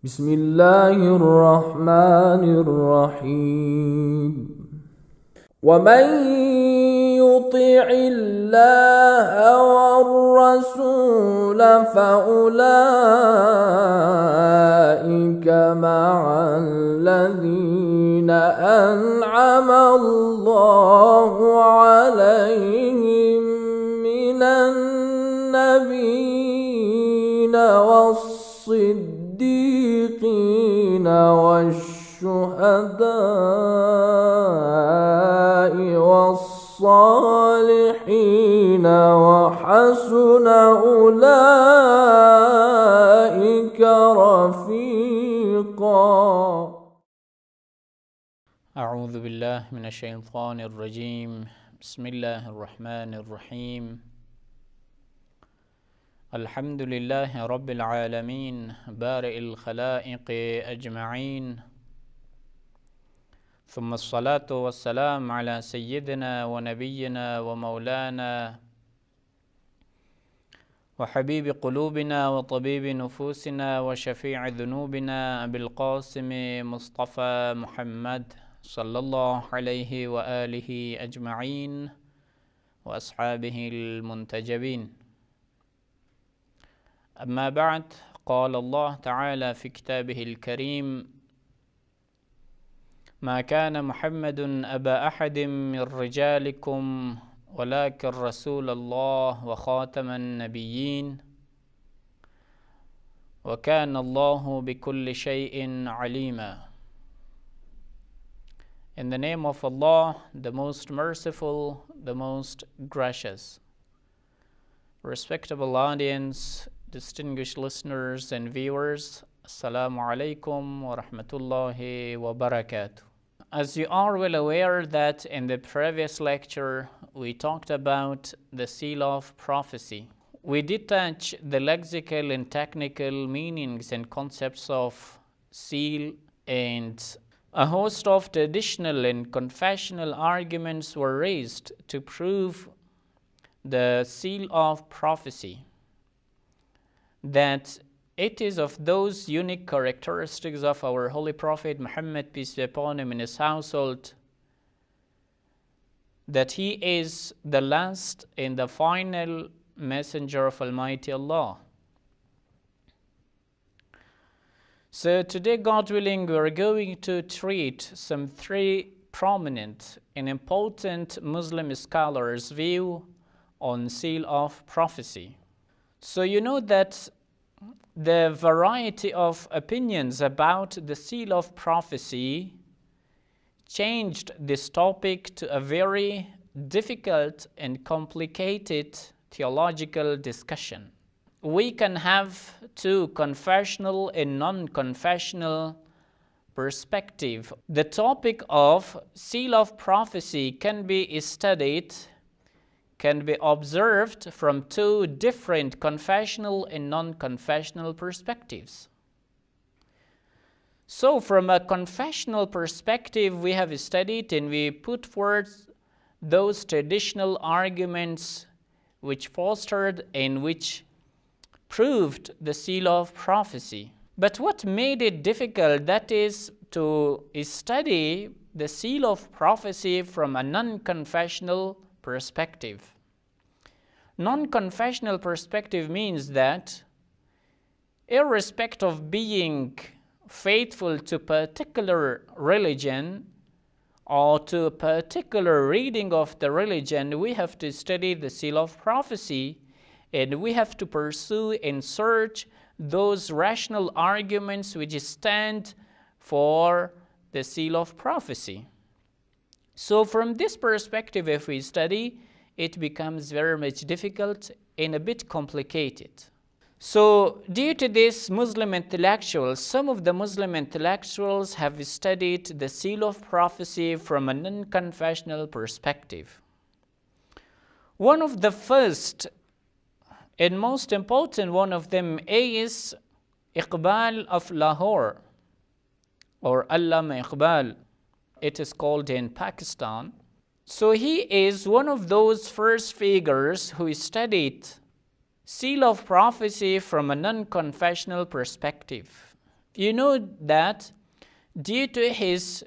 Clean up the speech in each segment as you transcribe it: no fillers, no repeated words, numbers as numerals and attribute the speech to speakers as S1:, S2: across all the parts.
S1: بسم الله الرحمن الرحيم ومن يطع الله والرسول فأولئك مع الذين أنعم الله عليهم من النبيين والصديقين والشهداء والصالحين وحسن أولئك رفيقا.
S2: أعوذ بالله من الشيطان الرجيم. بسم الله الرحمن الرحيم. الحمد لله رب العالمين بارئ الخلائق أجمعين، ثم الصلاة والسلام على سيدنا ونبينا ومولانا وحبيب قلوبنا وطبيب نفوسنا وشفيع ذنوبنا أبي القاسم مصطفى محمد صلى الله عليه وآله أجمعين وأصحابه المنتجبين. أما بعد، قال الله تعالى في كتابه الكريم: ما كان محمد أبا أحد من رجالكم ولكن رسول الله وخاتم النبيين وكان الله بكل شيء عليما. In the name of Allah, the most merciful, the most gracious. Respectable audience, distinguished listeners and viewers, Assalamu alaikum wa rahmatullahi wa barakatuh. As you are well aware that in the previous lecture we talked about the seal of prophecy. We did touch the lexical and technical meanings and concepts of seal, and a host of traditional and confessional arguments were raised to prove the seal of prophecy, that it is of those unique characteristics of our Holy Prophet Muhammad, peace be upon him, and his household, that he is the last and the final messenger of Almighty Allah. So today, God willing, we are going to treat some three prominent and important Muslim scholars' view on seal of prophecy. So you know that the variety of opinions about the seal of prophecy changed this topic to a very difficult and complicated theological discussion. We can have two confessional and non-confessional perspective. The topic of seal of prophecy can be studied, can be observed from two different confessional and non-confessional perspectives. So from a confessional perspective, we have studied and we put forth those traditional arguments which fostered and which proved the seal of prophecy. But what made it difficult, that is to study the seal of prophecy from a non-confessional perspective. Non-confessional perspective means that irrespective of being faithful to particular religion or to a particular reading of the religion, we have to study the seal of prophecy, and we have to pursue and search those rational arguments which stand for the seal of prophecy. So from this perspective, if we study, it becomes very much difficult and a bit complicated. So due to this, Muslim intellectuals, some of the Muslim intellectuals have studied the seal of prophecy from a non-confessional perspective. One of the first and most important one of them is Iqbal of Lahore, or Allama Iqbal. It is called in Pakistan. So he is one of those first figures who studied seal of prophecy from a non-confessional perspective. You know that due to his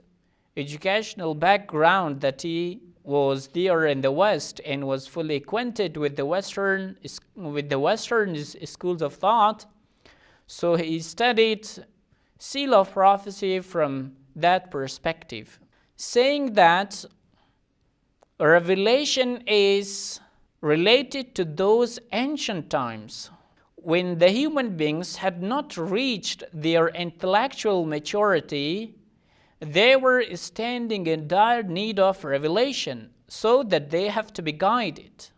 S2: educational background, that he was there in the West and was fully acquainted with the Western schools of thought, so he studied seal of prophecy from that perspective, saying that revelation is related to those ancient times when the human beings had not reached their intellectual maturity. They were standing in dire need of revelation, so that they have to be guided.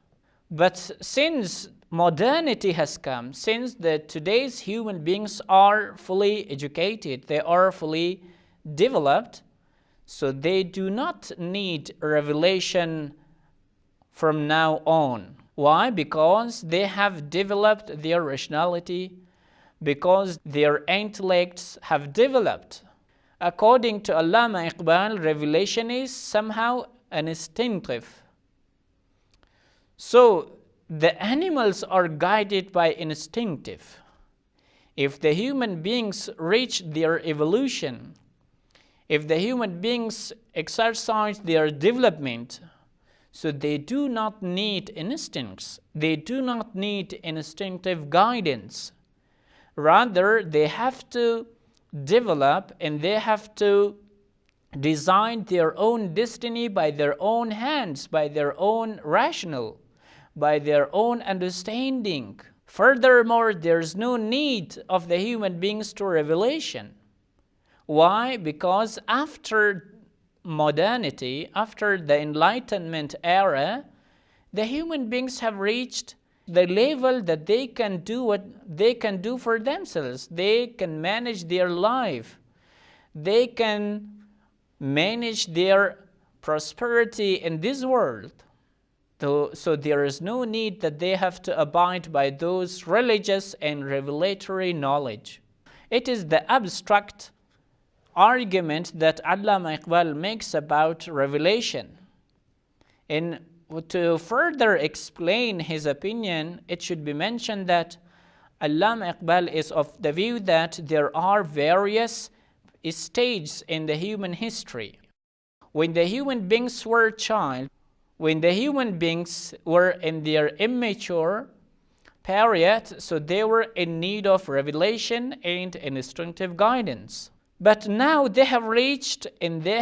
S2: But since modernity has come, since today's human beings are fully educated, they are fully developed, so they do not need revelation from now on. Why? Because they have developed their rationality, because their intellects have developed. According to Allama Iqbal, revelation is somehow instinctive. So the animals are guided by instinctive. If the human beings reach their evolution, if the human beings exercise their development, so they do not need instincts, they do not need instinctive guidance. Rather, they have to develop and they have to design their own destiny by their own hands, by their own rationale, by their own understanding. Furthermore, there's no need of the human beings to revelation. Why? Because after modernity, after the Enlightenment era, the human beings have reached the level that they can do what they can do for themselves. They can manage their life. They can manage their prosperity in this world. So there is no need that they have to abide by those religious and revelatory knowledge. It is the abstract argument that Allama Iqbal makes about revelation. And to further explain his opinion, it should be mentioned that Allama Iqbal is of the view that there are various stages in the human history. When the human beings were child, when the human beings were in their immature period, so they were in need of revelation and instructive guidance. But now they have reached and they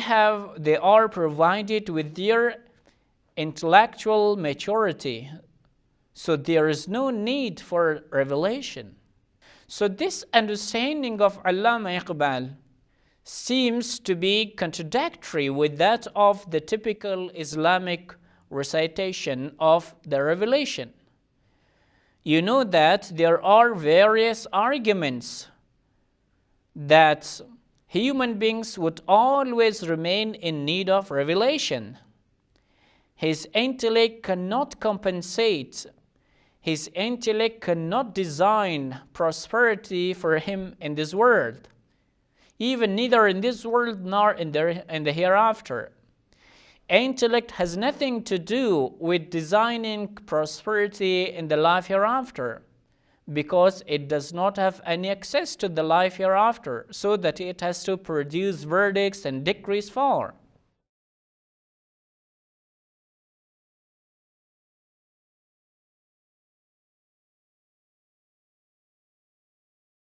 S2: are provided with their intellectual maturity. So there is no need for revelation. So this understanding of Allama Iqbal seems to be contradictory with that of the typical Islamic recitation of the revelation. You know that there are various arguments that human beings would always remain in need of revelation. His intellect cannot compensate. His intellect cannot design prosperity for him in this world, even neither in this world nor in the hereafter. Intellect has nothing to do with designing prosperity in the life hereafter, because it does not have any access to the life hereafter, so that it has to produce verdicts and decrees for.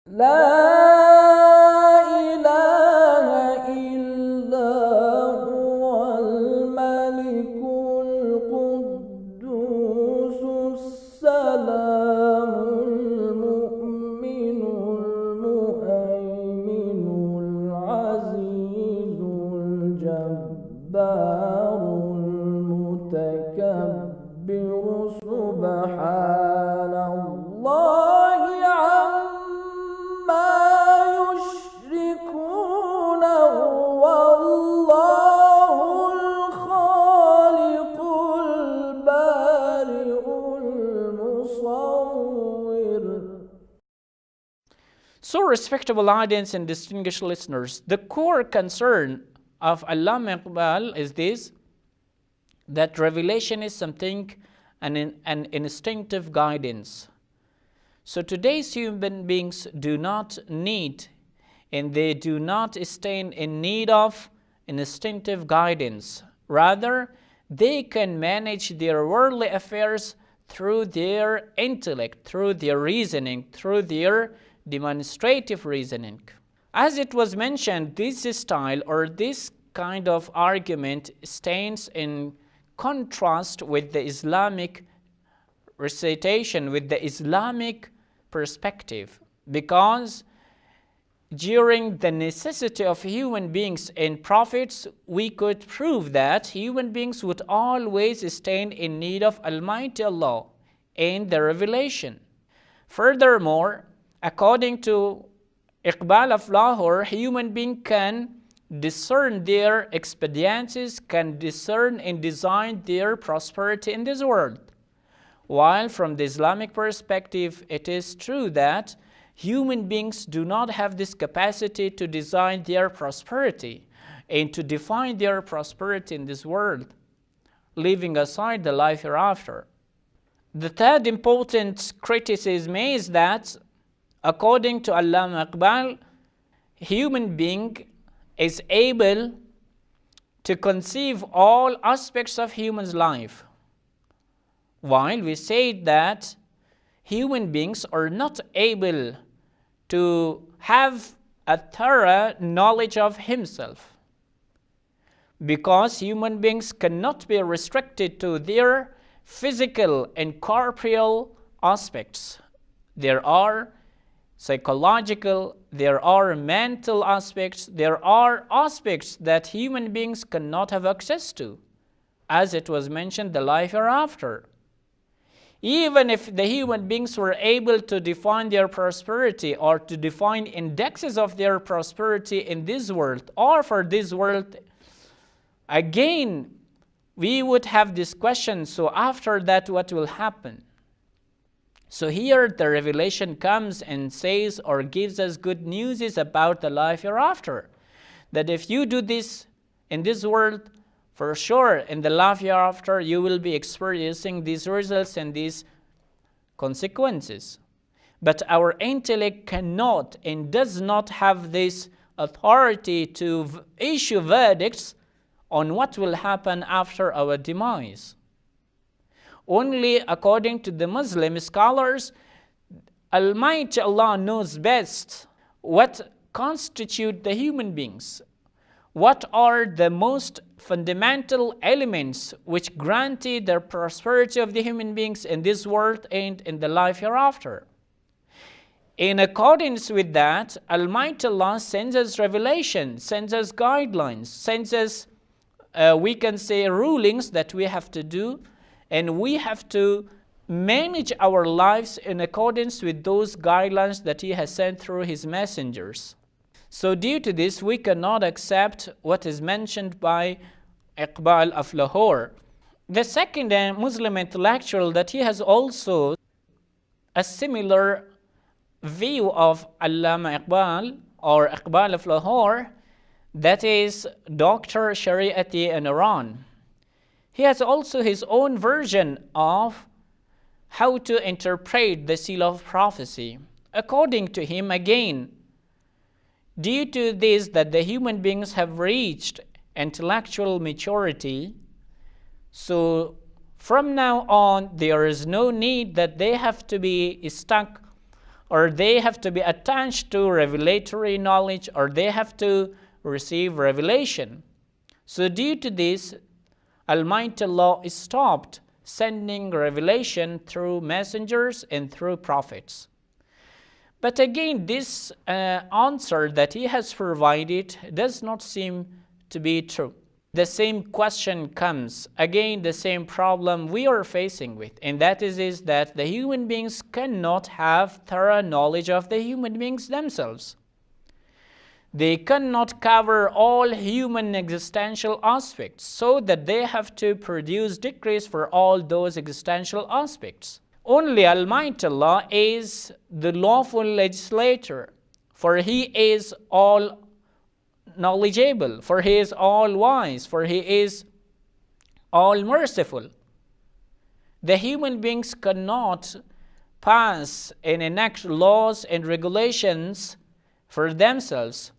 S1: لا إله إلا هو الملك القدوس السلام المؤمن المهيمن العزيز الجبار المتكبر سبحان الله عما يشركون والله الخالق البارئ المصور.
S2: So, respectable audience and distinguished listeners, the core concern of Allama Iqbal is this, that revelation is something, an instinctive guidance. So today's human beings do not need and they do not stand in need of instinctive guidance. Rather, they can manage their worldly affairs through their intellect, through their reasoning, through their demonstrative reasoning. As it was mentioned, this style or this kind of argument stands in contrast with the Islamic recitation, with the Islamic perspective, because during the necessity of human beings and prophets, we could prove that human beings would always stand in need of Almighty Allah and the revelation. Furthermore, according to Iqbal of Lahore, human being can discern their expediencies, can discern and design their prosperity in this world. While from the Islamic perspective, it is true that human beings do not have this capacity to design their prosperity and to define their prosperity in this world, leaving aside the life hereafter. The third important criticism is that, according to Allama Iqbal, human being is able to conceive all aspects of human's life, while we say that human beings are not able to have a thorough knowledge of himself, because human beings cannot be restricted to their physical and corporeal aspects. There are psychological, there are mental aspects, there are aspects that human beings cannot have access to, as it was mentioned, the life hereafter. Even if the human beings were able to define their prosperity or to define indexes of their prosperity in this world or for this world, again, we would have this question, so after that, what will happen? So here the revelation comes and says or gives us good news is about the life hereafter. That if you do this in this world, for sure in the life hereafter you will be experiencing these results and these consequences. But our intellect cannot and does not have this authority to issue verdicts on what will happen after our demise. Only according to the Muslim scholars, Almighty Allah knows best what constitute the human beings, what are the most fundamental elements which guarantee the prosperity of the human beings in this world and in the life hereafter. In accordance with that, Almighty Allah sends us revelation, sends us guidelines, sends us, we can say, rulings that we have to do, and we have to manage our lives in accordance with those guidelines that He has sent through His messengers. So due to this, we cannot accept what is mentioned by Iqbal of Lahore. The second Muslim intellectual that he has also a similar view of Allama Iqbal or Iqbal of Lahore, that is Dr. Shariati in Iran. He has also his own version of how to interpret the seal of prophecy. According to him, again, due to this that the human beings have reached intellectual maturity, so from now on there is no need that they have to be stuck or they have to be attached to revelatory knowledge or they have to receive revelation. So due to this, Almighty Allah stopped sending revelation through messengers and through prophets. But again, this answer that he has provided does not seem to be true. The same question comes, again the same problem we are facing with, and that is that the human beings cannot have thorough knowledge of the human beings themselves. They cannot cover all human existential aspects, so that they have to produce decrees for all those existential aspects. Only Almighty Allah is the lawful legislator, for He is all knowledgeable, for He is all wise, for He is all merciful. The human beings cannot pass and enact laws and regulations for themselves,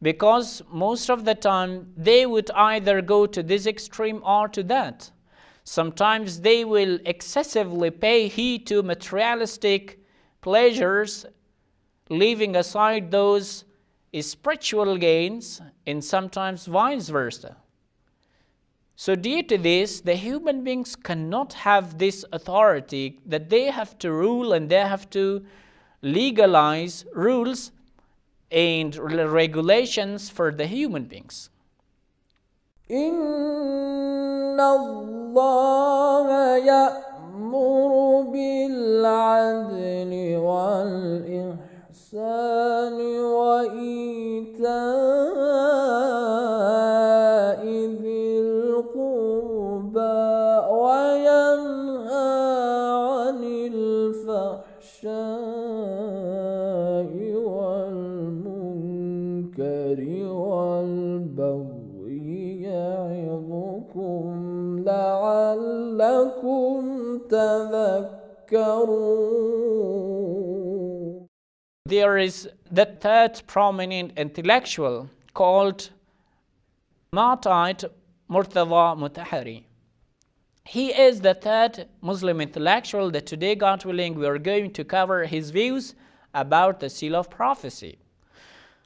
S2: because most of the time they would either go to this extreme or to that. Sometimes they will excessively pay heed to materialistic pleasures, leaving aside those spiritual gains, and sometimes vice versa. So due to this, the human beings cannot have this authority that they have to rule and they have to legalize rules and regulations for the human beings.
S1: إن الله يأمر بالعدل والإحسان وإيتاء ذي القربى وينهى عن الفحشاء والمنكر والبغي يعظكم لعلكم تذكرون.
S2: There is the third prominent intellectual called Martyr Murtaza Mutahari. He is the third Muslim intellectual that today, God willing, we are going to cover his views about the seal of prophecy.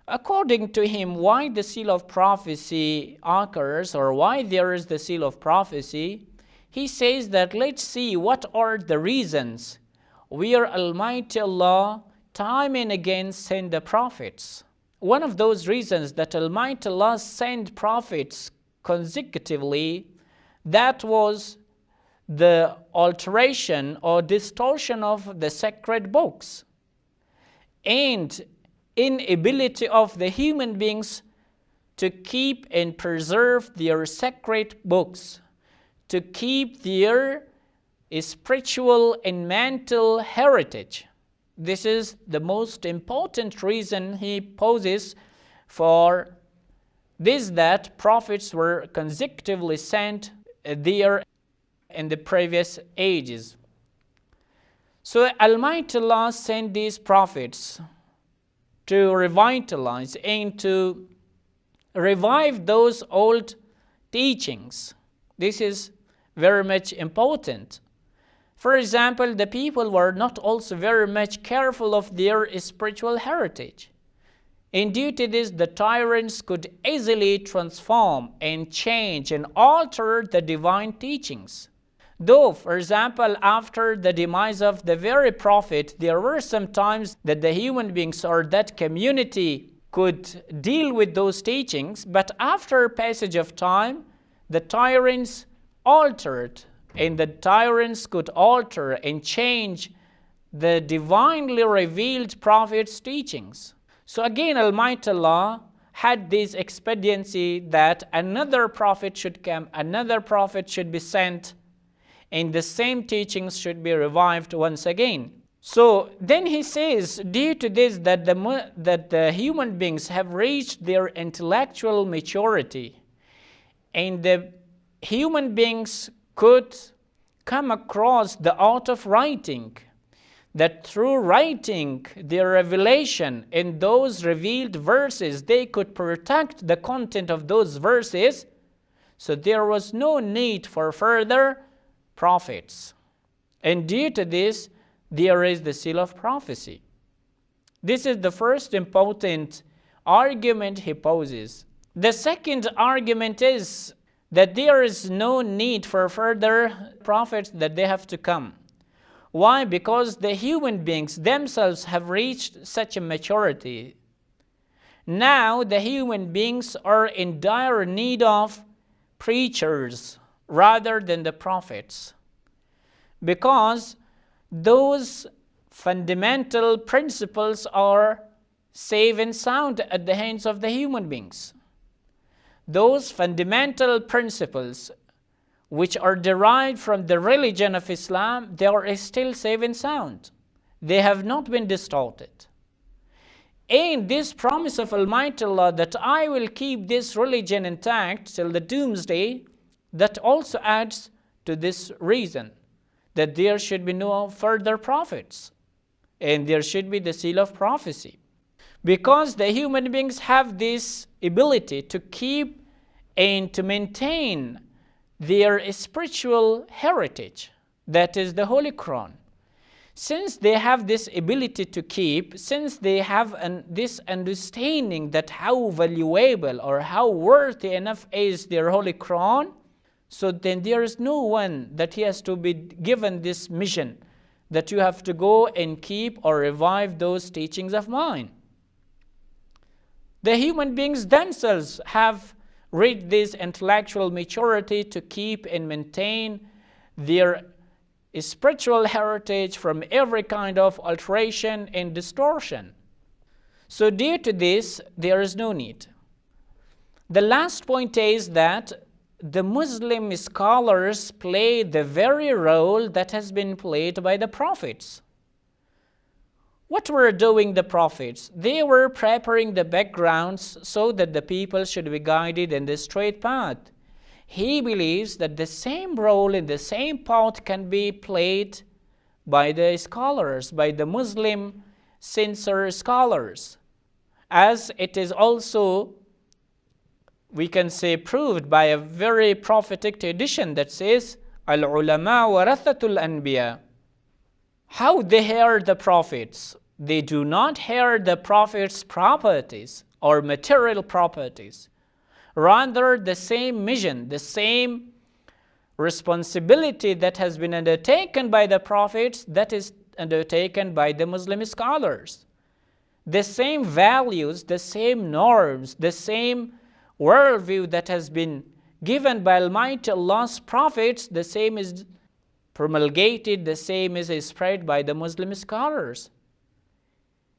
S2: According to him, why the seal of prophecy occurs, or why there is the seal of prophecy, he says that let's see what are the reasons where Almighty Allah time and again send the prophets. One of those reasons that Almighty Allah sent prophets consecutively, that was the alteration or distortion of the sacred books and inability of the human beings to keep and preserve their sacred books, to keep their spiritual and mental heritage. This is the most important reason he poses for this, that prophets were consecutively sent there in the previous ages. So Almighty Allah sent these prophets to revitalize and to revive those old teachings. This is very much important. For example, the people were not also very much careful of their spiritual heritage. And due to this, the tyrants could easily transform and change and alter the divine teachings. Though, for example, after the demise of the very prophet, there were some times that the human beings or that community could deal with those teachings, but after passage of time, the tyrants altered, and the tyrants could alter and change the divinely revealed prophet's teachings. So again, Almighty Allah had this expediency that another prophet should come, another prophet should be sent, and the same teachings should be revived once again. So then he says, due to this, that the human beings have reached their intellectual maturity, and the human beings could come across the art of writing, that through writing their revelation in those revealed verses, they could protect the content of those verses, so there was no need for further prophets. And due to this, there is the seal of prophecy. This is the first important argument he poses. The second argument is that there is no need for further prophets, that they have to come. Why? Because the human beings themselves have reached such a maturity. Now the human beings are in dire need of preachers rather than the prophets, because those fundamental principles are safe and sound at the hands of the human beings. Those fundamental principles which are derived from the religion of Islam, they are still safe and sound. They have not been distorted. And this promise of Almighty Allah that I will keep this religion intact till the doomsday, that also adds to this reason, that there should be no further prophets, and there should be the seal of prophecy. Because the human beings have this ability to keep and to maintain their spiritual heritage, that is the Holy Quran. Since they have this ability to keep, since they have this understanding that how valuable or how worthy enough is their Holy Quran, so then there is no one that he has to be given this mission that you have to go and keep or revive those teachings of mine. The human beings themselves have reached this intellectual maturity to keep and maintain their spiritual heritage from every kind of alteration and distortion. So due to this, there is no need. The last point is that the Muslim scholars play the very role that has been played by the prophets. What were doing the prophets? They were preparing the backgrounds so that the people should be guided in the straight path. He believes that the same role in the same part can be played by the scholars, by the Muslim sincere scholars, as it is also, we can say, proved by a very prophetic tradition that says, Al-ulama warathatul anbiya. How they hear the prophets? They do not hear the prophets' properties or material properties. Rather, the same mission, the same responsibility that has been undertaken by the prophets, that is undertaken by the Muslim scholars. The same values, the same norms, the same worldview that has been given by Almighty Allah's prophets, the same is promulgated, the same is spread by the Muslim scholars.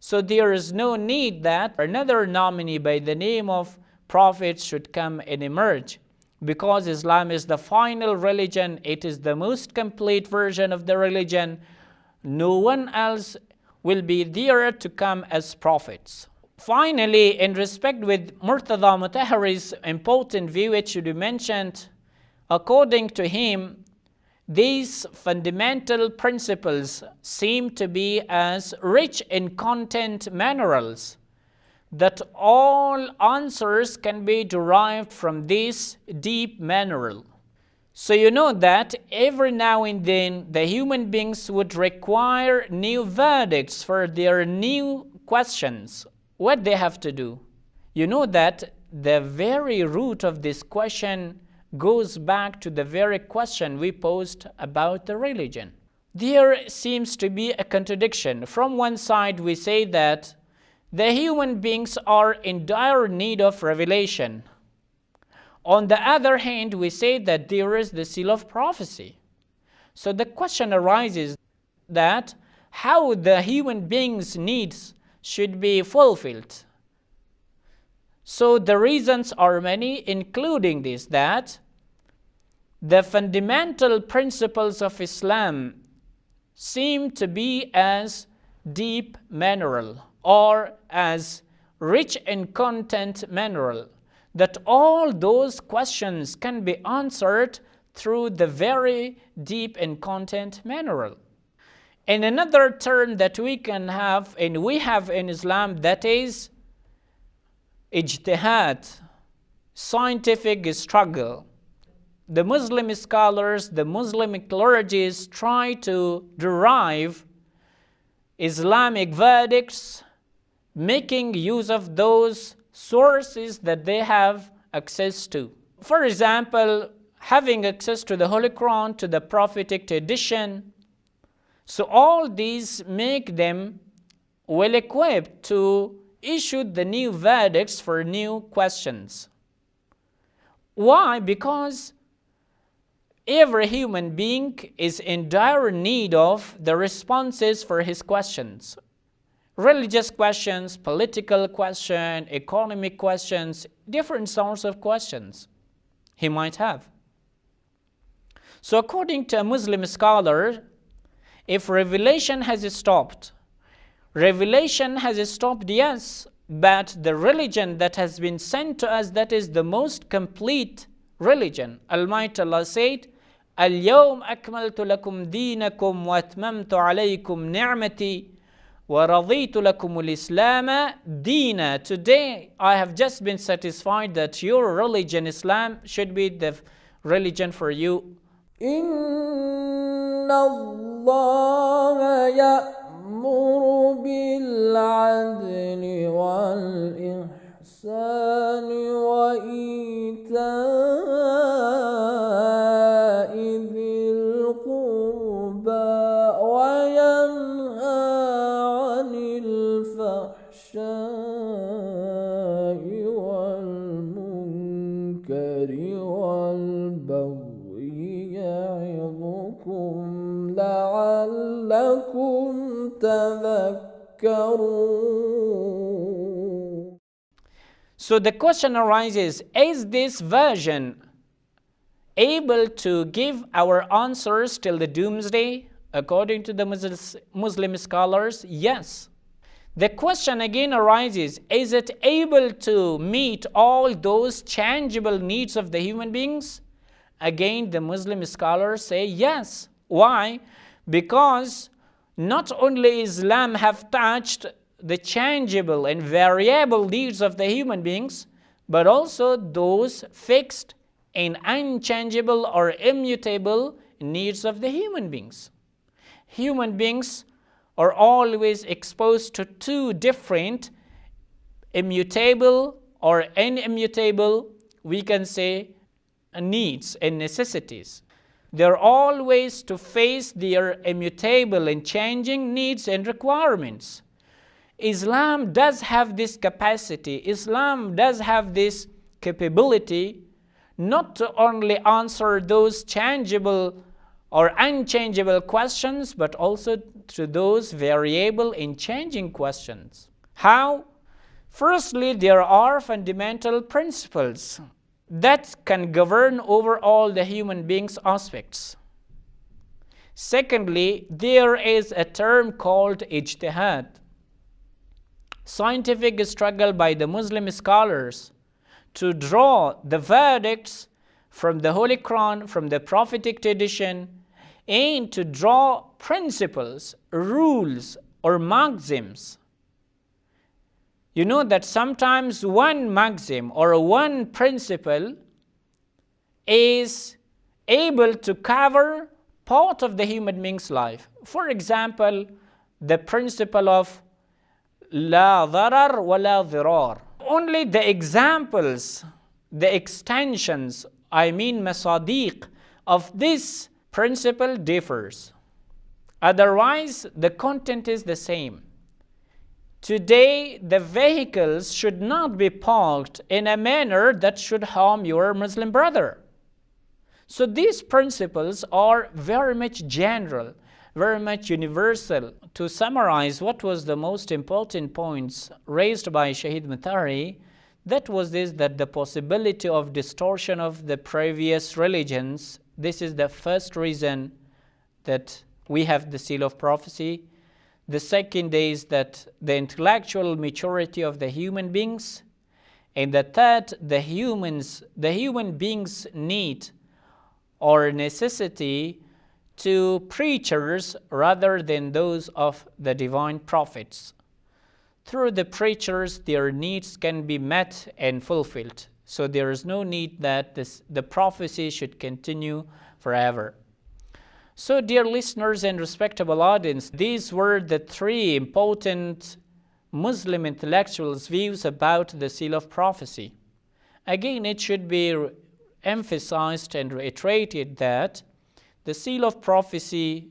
S2: So there is no need that another nominee by the name of prophets should come and emerge, because Islam is the final religion. It is the most complete version of the religion. No one else will be there to come as prophets. Finally, in respect with Murtada Mutahhari's important view, it should be mentioned, according to him, these fundamental principles seem to be as rich in content minerals that all answers can be derived from this deep mineral. So you know that every now and then the human beings would require new verdicts for their new questions. What they have to do? You know that the very root of this question goes back to the very question we posed about the religion. There seems to be a contradiction. From one side we say that the human beings are in dire need of revelation. On the other hand, we say that there is the seal of prophecy. So the question arises that how the human beings' needs should be fulfilled. So the reasons are many, including this, that the fundamental principles of Islam seem to be as deep mineral or as rich in content mineral, that all those questions can be answered through the very deep in content mineral. And another term that we can have, and we have in Islam, that is ijtihad, scientific struggle. The Muslim scholars, the Muslim clergies try to derive Islamic verdicts, making use of those sources that they have access to. For example, having access to the Holy Quran, to the prophetic tradition. So all these make them well equipped to issue the new verdicts for new questions. Why? Because every human being is in dire need of the responses for his questions. Religious questions, political questions, economic questions, different sorts of questions he might have. So according to a Muslim scholar, if revelation has stopped, yes, but the religion that has been sent to us, that is the most complete religion. Almighty Allah said, اليوم أكملت لكم دينكم وأتممت عليكم نعمتي وَرَضِيتُ لَكُمُ الْإِسْلَامَ دِينًا. Today, I have just been satisfied that your religion, Islam, should be the religion for you.
S1: إن الله يأمر بالعدل والإحسان وإيتاء ذي القربى وينهى عن الفحشاء والمنكر والبغي يعظكم لعلكم تذكرون.
S2: So the question arises, is this version able to give our answers till the doomsday? According to the Muslim scholars, yes. The question again arises, is it able to meet all those changeable needs of the human beings? Again, the Muslim scholars say yes. Why? Because not only Islam have touched the changeable and variable needs of the human beings, but also those fixed and unchangeable or immutable needs of the human beings. Human beings are always exposed to two different immutable or inimmutable, we can say, needs and necessities. They're always to face their immutable and changing needs and requirements. Islam does have this capacity, Islam does have this capability not to only answer those changeable or unchangeable questions, but also to those variable and changing questions. How? Firstly, there are fundamental principles that can govern over all the human beings' aspects. Secondly, there is a term called ijtihad, scientific struggle by the Muslim scholars to draw the verdicts from the Holy Quran, from the prophetic tradition, and to draw principles, rules, or maxims. You know that sometimes one maxim or one principle is able to cover part of the human being's life. For example, the principle of لا ضرر ولا ضرار. Only the examples, the extensions, masadiq of this principle differs. Otherwise, the content is the same. Today, the vehicles should not be parked in a manner that should harm your Muslim brother. So these principles are very much general, very much universal. To summarize, what was the most important points raised by Shahid Mutahari, that was this, that the possibility of distortion of the previous religions, this is the first reason that we have the seal of prophecy. The second is that the intellectual maturity of the human beings. And the third, the human beings' need or necessity to preachers rather than those of the divine prophets. Through the preachers, their needs can be met and fulfilled. So there is no need that the prophecy should continue forever. So dear listeners and respectable audience, these were the three important Muslim intellectuals' views about the seal of prophecy. Again, it should be emphasized and reiterated that the seal of prophecy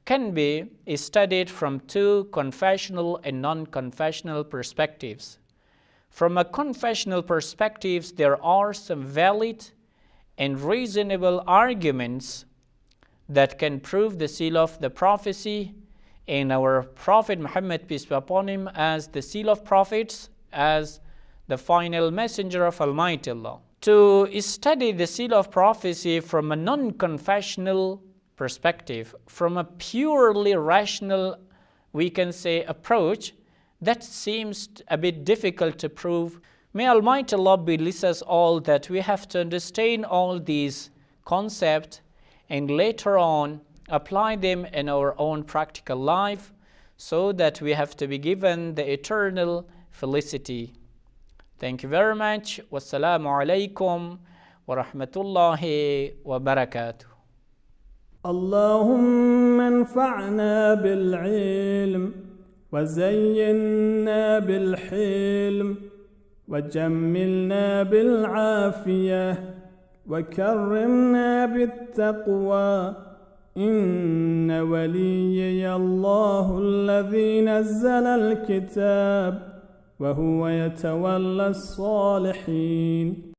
S2: can be studied from two confessional and non-confessional perspectives. From a confessional perspective, there are some valid and reasonable arguments that can prove the seal of the prophecy and our Prophet Muhammad, peace be upon him, as the seal of prophets, as the final messenger of Almighty Allah. To study the seal of prophecy from a non-confessional perspective, from a purely rational, we can say, approach, that seems a bit difficult to prove. May Almighty Allah bless us all that we have to understand all these concepts and later on apply them in our own practical life, so that we have to be given the eternal felicity. Thank you very much. Wassalamu alaikum wa rahmatullahi wa barakatuh.
S1: اللهم انفعنا بالعلم وزينا بالحلم وجملنا بالعافية وكرمنا بالتقوى. إن وليي الله الذي نزل الكتاب وهو يتولى الصالحين.